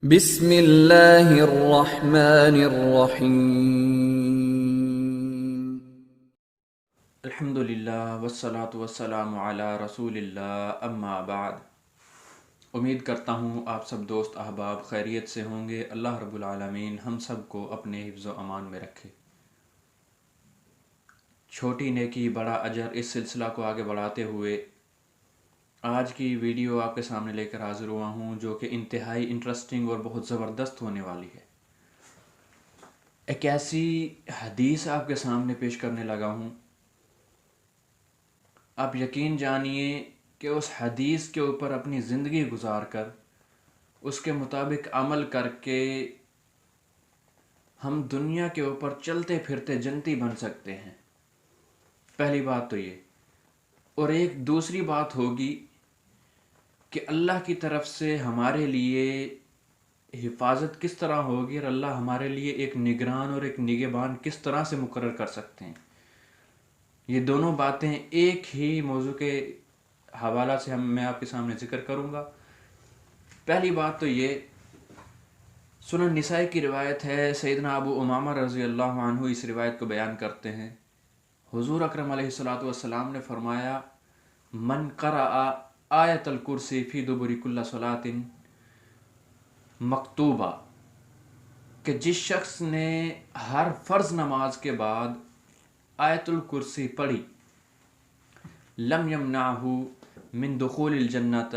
بسم اللہ الرحمن الرحیم۔ الحمدللہ والصلاة والسلام علی رسول اللہ اما بعد۔ امید کرتا ہوں آپ سب دوست احباب خیریت سے ہوں گے۔ اللہ رب العالمین ہم سب کو اپنے حفظ و امان میں رکھے۔ چھوٹی نیکی بڑا اجر اس سلسلہ کو آگے بڑھاتے ہوئے آج کی ویڈیو آپ کے سامنے لے کر حاضر ہوا ہوں، جو کہ انتہائی انٹرسٹنگ اور بہت زبردست ہونے والی ہے۔ ایک ایسی حدیث آپ کے سامنے پیش کرنے لگا ہوں، آپ یقین جانیے کہ اس حدیث کے اوپر اپنی زندگی گزار کر اس کے مطابق عمل کر کے ہم دنیا کے اوپر چلتے پھرتے جنتی بن سکتے ہیں۔ پہلی بات تو یہ، اور ایک دوسری بات ہوگی کہ اللہ کی طرف سے ہمارے لیے حفاظت کس طرح ہوگی، اور اللہ ہمارے لیے ایک نگران اور ایک نگہبان کس طرح سے مقرر کر سکتے ہیں۔ یہ دونوں باتیں ایک ہی موضوع کے حوالہ سے میں آپ کے سامنے ذکر کروں گا۔ پہلی بات تو یہ، سنن نسائی کی روایت ہے، سیدنا ابو امامہ رضی اللہ عنہ اس روایت کو بیان کرتے ہیں۔ حضور اکرم علیہ الصلوۃ والسلام نے فرمایا، من قرأ آیت الکرسی فی دبر کل صلاۃ مکتوبہ، کہ جس شخص نے ہر فرض نماز کے بعد آیت الکرسی پڑھی، لم یمنعہ من دخول الجنت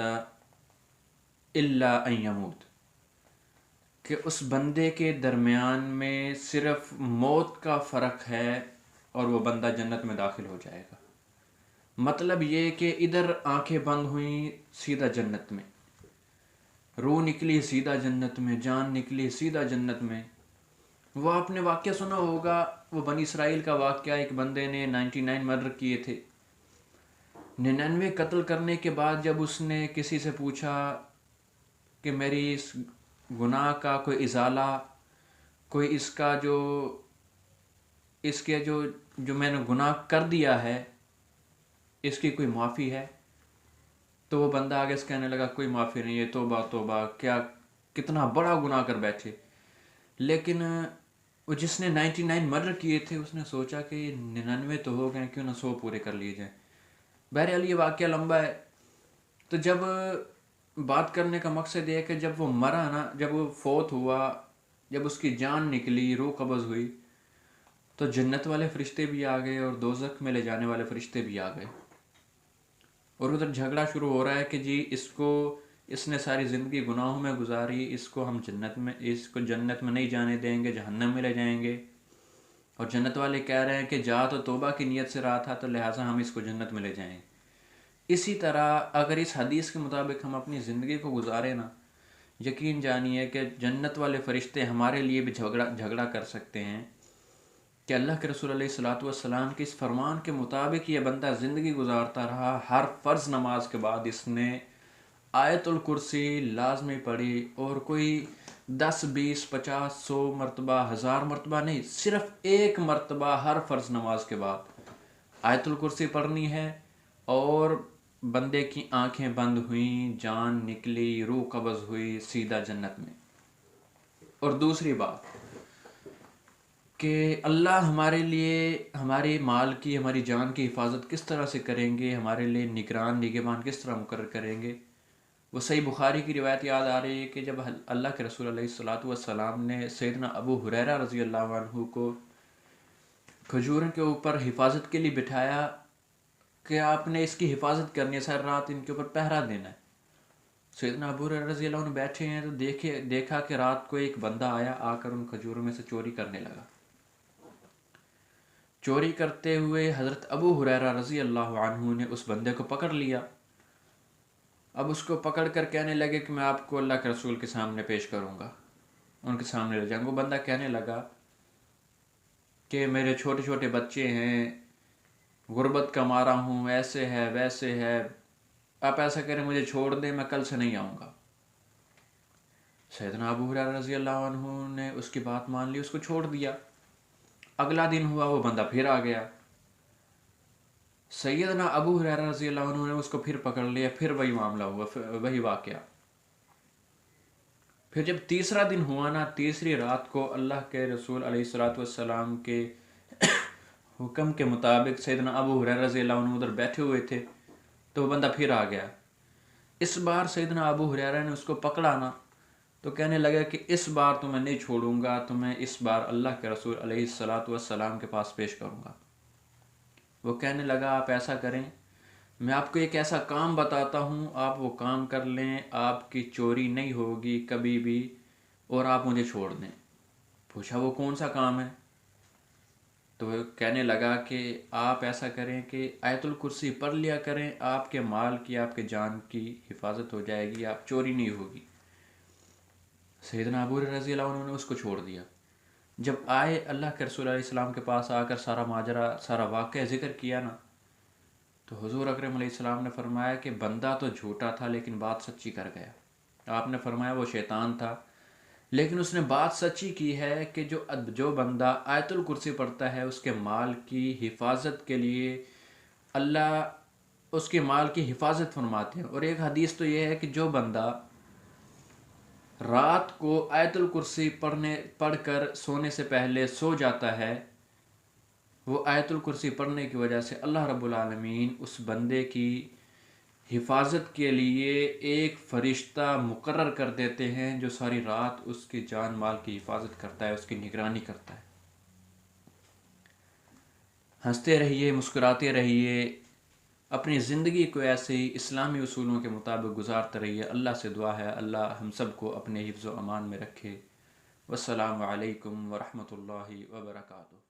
الا ان یموت، کہ اس بندے کے درمیان میں صرف موت کا فرق ہے اور وہ بندہ جنت میں داخل ہو جائے گا۔ مطلب یہ کہ ادھر آنکھیں بند ہوئیں سیدھا جنت میں، روح نکلی سیدھا جنت میں، جان نکلی سیدھا جنت میں۔ وہ آپ نے واقعہ سنا ہوگا، وہ بنی اسرائیل کا واقعہ، ایک بندے نے 99 مرڈر کیے تھے۔ 99 قتل کرنے کے بعد جب اس نے کسی سے پوچھا کہ میری اس گناہ کا کوئی ازالہ، کوئی اس کا اس کے جو میں نے گناہ کر دیا ہے اس کی کوئی معافی ہے، تو وہ بندہ آگے سے کہنے لگا کوئی معافی نہیں ہے، توبہ توبہ، کیا کتنا بڑا گناہ کر بیٹھے۔ لیکن وہ جس نے 99 مرڈر کیے تھے، اس نے سوچا کہ 99 تو ہو گئے، کیوں نہ 100 پورے کر لیے جائیں۔ بہرحال یہ واقعہ لمبا ہے، تو جب بات کرنے کا مقصد یہ ہے کہ جب وہ مرا نا، جب وہ فوت ہوا، جب اس کی جان نکلی، روح قبض ہوئی، تو جنت والے فرشتے بھی آ گئے اور دوزخ میں لے جانے والے فرشتے بھی آ گئے، اور ادھر جھگڑا شروع ہو رہا ہے کہ جی اس نے ساری زندگی گناہوں میں گزاری، اس کو جنت میں نہیں جانے دیں گے، جہنم میں لے جائیں گے۔ اور جنت والے کہہ رہے ہیں کہ جا تو توبہ کی نیت سے رہا تھا، تو لہٰذا ہم اس کو جنت میں لے جائیں گے۔ اسی طرح اگر اس حدیث کے مطابق ہم اپنی زندگی کو گزاریں نا، یقین جانیے کہ جنت والے فرشتے ہمارے لیے بھی جھگڑا کر سکتے ہیں کہ اللہ کے رسول علیہ الصلوۃ والسلام کے اس فرمان کے مطابق یہ بندہ زندگی گزارتا رہا، ہر فرض نماز کے بعد اس نے آیت الکرسی لازمی پڑھی، اور کوئی 10 20 50 100 مرتبہ 1000 مرتبہ نہیں، صرف ایک مرتبہ ہر فرض نماز کے بعد آیت الکرسی پڑھنی ہے، اور بندے کی آنکھیں بند ہوئیں، جان نکلی، روح قبض ہوئی، سیدھا جنت میں۔ اور دوسری بات کہ اللہ ہمارے لیے ہمارے مال کی، ہماری جان کی حفاظت کس طرح سے کریں گے، ہمارے لیے نگہبان کس طرح مقرر کریں گے۔ وہ صحیح بخاری کی روایت یاد آ رہی ہے کہ جب اللہ کے رسول علیہ الصلوۃ والسلام نے سیدنا ابو ہریرہ رضی اللہ عنہ کو کھجوروں کے اوپر حفاظت کے لیے بٹھایا کہ آپ نے اس کی حفاظت کرنی ہے، سر رات ان کے اوپر پہرا دینا ہے۔ سیدنا ابو ہریرہ رضی اللہ عنہ بیٹھے ہیں، تو دیکھا کہ رات کو ایک بندہ آیا، آ کر ان کھجوروں میں سے چوری کرنے لگا۔ چوری کرتے ہوئے حضرت ابو ہریرہ رضی اللہ عنہ نے اس بندے کو پکڑ لیا۔ اب اس کو پکڑ کر کہنے لگے کہ میں آپ کو اللہ کے رسول کے سامنے پیش کروں گا، ان کے سامنے لے جاؤں گا۔ وہ بندہ کہنے لگا کہ میرے چھوٹے چھوٹے بچے ہیں، غربت کا مارا ہوں، ایسے ہے ویسے ہے، آپ ایسا کریں مجھے چھوڑ دیں، میں کل سے نہیں آؤں گا۔ سیدنا ابو ہریرہ رضی اللہ عنہ نے اس کی بات مان لی، اس کو چھوڑ دیا۔ اگلا دن ہوا، وہ بندہ پھر آ گیا۔ سیدنا ابو ہریرہ رضی اللہ عنہ نے اس کو پھر پکڑ لیا، پھر وہی معاملہ ہوا، وہی واقعہ۔ پھر جب تیسرا دن ہوا نا، تیسری رات کو اللہ کے رسول علیہ الصلوۃ والسلام کے حکم کے مطابق سیدنا ابو ہریرہ رضی اللہ عنہ ادھر بیٹھے ہوئے تھے، تو وہ بندہ پھر آ گیا۔ اس بار سیدنا ابو ہریرہ نے اس کو پکڑا نا، تو کہنے لگا کہ اس بار تو میں نہیں چھوڑوں گا، تو میں اس بار اللہ کے رسول علیہ الصلوۃ والسلام کے پاس پیش کروں گا۔ وہ کہنے لگا آپ ایسا کریں، میں آپ کو ایک ایسا کام بتاتا ہوں، آپ وہ کام کر لیں، آپ کی چوری نہیں ہوگی کبھی بھی، اور آپ مجھے چھوڑ دیں۔ پوچھا وہ کون سا کام ہے؟ تو وہ کہنے لگا کہ آپ ایسا کریں کہ آیت الکرسی پڑھ لیا کریں، آپ کے مال کی، آپ کے جان کی حفاظت ہو جائے گی، آپ چوری نہیں ہوگی۔ سیدنا ابو ہریرہ رضی اللہ عنہ نے اس کو چھوڑ دیا۔ جب آئے اللہ کے رسول علیہ السلام کے پاس، آ کر سارا ماجرا، سارا واقعہ ذکر کیا نا، تو حضور اکرم علیہ السلام نے فرمایا کہ بندہ تو جھوٹا تھا لیکن بات سچی کر گیا۔ آپ نے فرمایا وہ شیطان تھا، لیکن اس نے بات سچی کی ہے کہ جو بندہ آیت الکرسی پڑھتا ہے، اس کے مال کی حفاظت کے لیے اللہ اس کے مال کی حفاظت فرماتے ہیں۔ اور ایک حدیث تو یہ ہے کہ جو بندہ رات کو آیت الکرسی پڑھ کر سونے سے پہلے سو جاتا ہے، وہ آیت الکرسی پڑھنے کی وجہ سے اللہ رب العالمین اس بندے کی حفاظت کے لیے ایک فرشتہ مقرر کر دیتے ہیں جو ساری رات اس کی جان مال کی حفاظت کرتا ہے، اس کی نگرانی کرتا ہے۔ ہنستے رہیے، مسکراتے رہیے، اپنی زندگی کو ایسے ہی اسلامی اصولوں کے مطابق گزارتے رہیے۔ اللہ سے دعا ہے اللہ ہم سب کو اپنے حفظ و امان میں رکھے۔ والسلام علیکم ورحمۃ اللہ وبرکاتہ۔